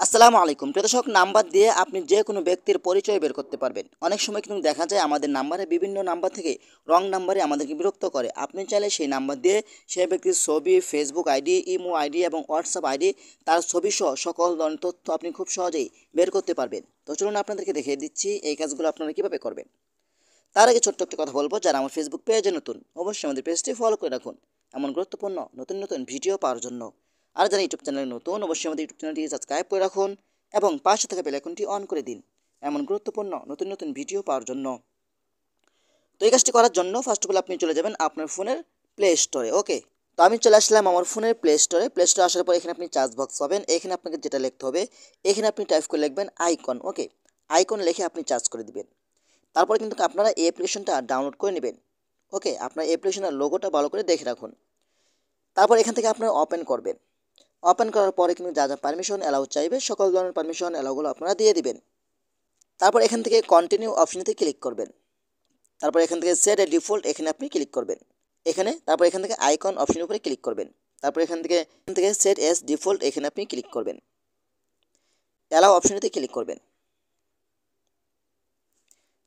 আসসালামু আলাইকুম প্রিয় দর্শক, নাম্বার দিয়ে আপনি যে কোনো ব্যক্তির পরিচয় বের করতে পারবেন। অনেক সময় কিন্তু দেখা যায় আমাদের নাম্বারে বিভিন্ন নাম্বার থেকে রং নাম্বারে আমাদেরকে বিরক্ত করে। আপনি চাইলে সেই নাম্বার দিয়ে সেই ব্যক্তির ছবি, ফেসবুক আইডি, ইমো আইডি এবং হোয়াটসঅ্যাপ আইডি, তার ছবি সহ সকল ধরনের তথ্য আপনি খুব সহজেই বের করতে পারবেন। তো চলুন আপনাদেরকে দেখিয়ে দিচ্ছি এই কাজগুলো আপনারা কীভাবে করবেন। তার আগে ছোট্ট একটা কথা বলবো, যারা আমার ফেসবুক পেজে নতুন অবশ্যই আমাদের পেজটি ফলো করে রাখুন এমন গুরুত্বপূর্ণ নতুন নতুন ভিডিও পাওয়ার জন্য। আর যারা ইউটিউব চ্যানেলে নতুন অবশ্যই আমাদের ইউটিউব চ্যানেলটি সাবস্ক্রাইব করে রাখুন এবং পাশে থাকা বেল আইকনটি অন করে দিন এমন গুরুত্বপূর্ণ নতুন নতুন ভিডিও পাওয়ার জন্য। তো এই কাজটি করার জন্য ফার্স্ট অফ অল আপনি চলে যাবেন আপনার ফোনের প্লে স্টোরে। ওকে, তো আমি চলে আসলাম আমার ফোনের প্লে স্টোরে। প্লে স্টোরে আসার পর এখানে আপনি চার্জ বক্স পাবেন। এখানে আপনাকে যেটা লিখতে হবে, এখানে আপনি টাইপ করে লিখবেন আইকন। ওকে, আইকন লিখে আপনি চার্জ করে দিবেন। তারপরে কিন্তু আপনারা এই অ্যাপ্লিকেশনটা ডাউনলোড করে নেবেন। ওকে, আপনার অ্যাপ্লিকেশনের লোগোটা ভালো করে দেখে রাখুন। তারপর এখান থেকে আপনারা ওপেন করবেন। ওপেন করার পরে কিন্তু যা যা পারমিশন অ্যালাউ চাইবে সকল ধরনের পারমিশন অ্যালাউগুলো আপনারা দিয়ে দিবেন। তারপর এখান থেকে কন্টিনিউ অপশনেতে ক্লিক করবেন। তারপর এখান থেকে সেট এ ডিফল্ট এখানে আপনি ক্লিক করবেন। তারপর এখান থেকে আইকন অপশনের উপরে ক্লিক করবেন। তারপর এখান থেকে সেট এস ডিফল্ট এখানে আপনি ক্লিক করবেন। অ্যালাউ অপশনেতে ক্লিক করবেন।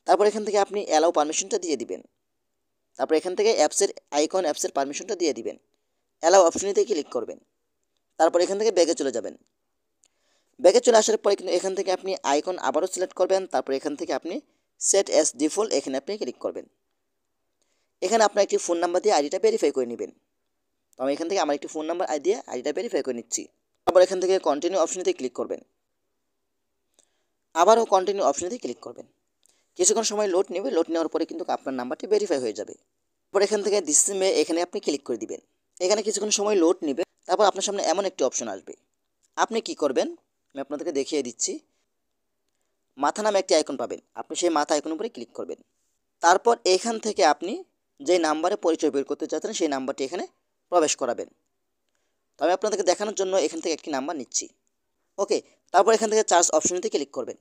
তারপর এখান থেকে আপনি অ্যালাউ পারমিশনটা দিয়ে দিবেন। তারপর এখান থেকে অ্যাপসের আইকন অ্যাপসের পারমিশনটা দিয়ে দিবেন। অ্যালাউ অপশনেতে ক্লিক করবেন। তারপর এখান থেকে ব্যাগে চলে যাবেন। ব্যাগে চলে আসার পরে কিন্তু এখান থেকে আপনি আইকন আবারও সিলেক্ট করবেন। তারপর এখান থেকে আপনি সেট অ্যাজ ডিফল্ট এখানে আপনি ক্লিক করবেন। এখানে আপনার একটি ফোন নাম্বার দিয়ে আইডিটা ভেরিফাই করে নেবেন। তো আমি এখান থেকে আমার একটি ফোন নাম্বার দিয়ে আইডিটা ভেরিফাই করে নিচ্ছি। তারপর এখান থেকে কন্টিনিউ অপশনেতে ক্লিক করবেন। আবারও কন্টিনিউ অপশনেতে ক্লিক করবেন। কিছুক্ষণ সময় লোড নেবে। লোড নেওয়ার পরে কিন্তু আপনার নাম্বারটি ভেরিফাই হয়ে যাবে। তারপর এখান থেকে দিস মে এখানে আপনি ক্লিক করে দিবেন। এখানে কিছুক্ষণ সময় লোড নেবে। তারপর আপনার সামনে এমন একটি অপশন আসবে। আপনি কি করবেন আমি আপনাদেরকে দেখিয়ে দিচ্ছি। মাথা নামে একটি আইকন পাবেন, আপনি সেই মাথা আইকনের উপরে ক্লিক করবেন। তারপর এখান থেকে আপনি যে নাম্বারে পরিচয় বের করতে চাচ্ছেন সেই নাম্বারটি এখানে প্রবেশ করাবেন। তো আমি আপনাদেরকে দেখানোর জন্য এখান থেকে একটি নাম্বার নিচ্ছি। ওকে, তারপর এখান থেকে চার্জ অপশনেতে ক্লিক করবেন।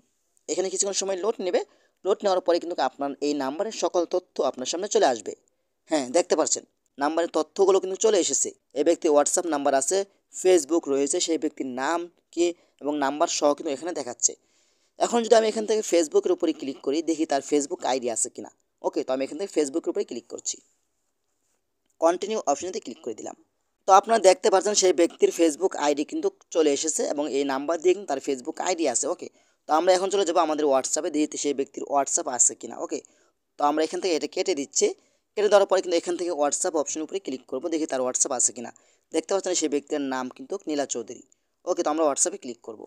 এখানে কিছুক্ষণ সময় লোড নেবে। লোড নেওয়ার পরে কিন্তু আপনার এই নাম্বারের সকল তথ্য আপনার সামনে চলে আসবে। হ্যাঁ, দেখতে পাচ্ছেন নাম্বারের তথ্যগুলো কিন্তু চলে এসেছে। এই ব্যক্তি হোয়াটসঅ্যাপ নাম্বার আছে, ফেসবুক রয়েছে, সেই ব্যক্তির নাম কি এবং নাম্বার সহ কিন্তু এখানে দেখাচ্ছে। এখন যদি আমি এখান থেকে ফেসবুকের উপরে ক্লিক করি, দেখি তার ফেসবুক আইডি আছে কিনা। ওকে, তো আমি এখান থেকে ফেসবুকের উপরে ক্লিক করছি। কন্টিনিউ অপশনেতে ক্লিক করে দিলাম। তো আপনারা দেখতে পাচ্ছেন সেই ব্যক্তির ফেসবুক আইডি কিন্তু চলে এসেছে এবং এই নাম্বার দিয়ে কিন্তু তার ফেসবুক আইডি আছে। ওকে, তো আমরা এখন চলে যাবো আমাদের হোয়াটসঅ্যাপে, দেখি সেই ব্যক্তির হোয়াটসঅ্যাপ আছে কিনা। ওকে, তো আমরা এখান থেকে এটা কেটে দিচ্ছি। কেটে দেওয়ার পরে কিন্তু এখান থেকে হোয়াটসঅ্যাপ অপশনের উপরে ক্লিক করবো, দেখি তার হোয়াটসঅ্যাপ আছে কিনা। দেখতে পাচ্ছেন সেই ব্যক্তির নাম কিন্তু নীলা চৌধুরী। ওকে, তো আমরা হোয়াটসঅ্যাপে ক্লিক করব।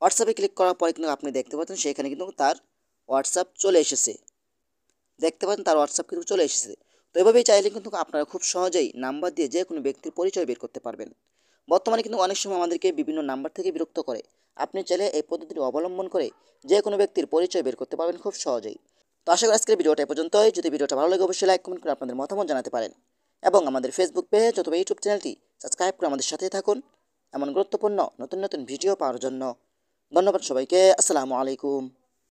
হোয়াটসঅ্যাপে ক্লিক করার পরে কিন্তু আপনি দেখতে পাচ্ছেন সেখানে কিন্তু তার হোয়াটসঅ্যাপ চলে এসেছে। দেখতে পাচ্ছেন তার হোয়াটসঅ্যাপ কিন্তু চলে এসেছে। তো এভাবেই চাইলে কিন্তু আপনারা খুব সহজেই নাম্বার দিয়ে যে কোনো ব্যক্তির পরিচয় বের করতে পারবেন। বর্তমানে কিন্তু অনেক সময় আমাদেরকে বিভিন্ন নাম্বার থেকে বিরক্ত করে। আপনি চাইলে এই পদ্ধতিটি অবলম্বন করে যে কোনো ব্যক্তির পরিচয় বের করতে পারবেন খুব সহজেই। তো আশা করি আজকের ভিডিওটা এ পর্যন্তই। যদি ভিডিওটা ভালো লাগে অবশ্যই লাইক কমেন্ট করে আপনাদের মতামত জানাতে পারেন এবং আমাদের ফেসবুক পেজ অথবা ইউটিউব চ্যানেলটি সাবস্ক্রাইব করে আমাদের সাথেই থাকুন এমন গুরুত্বপূর্ণ নতুন নতুন ভিডিও পাওয়ার জন্য। ধন্যবাদ সবাইকে। আসসালামু আলাইকুম।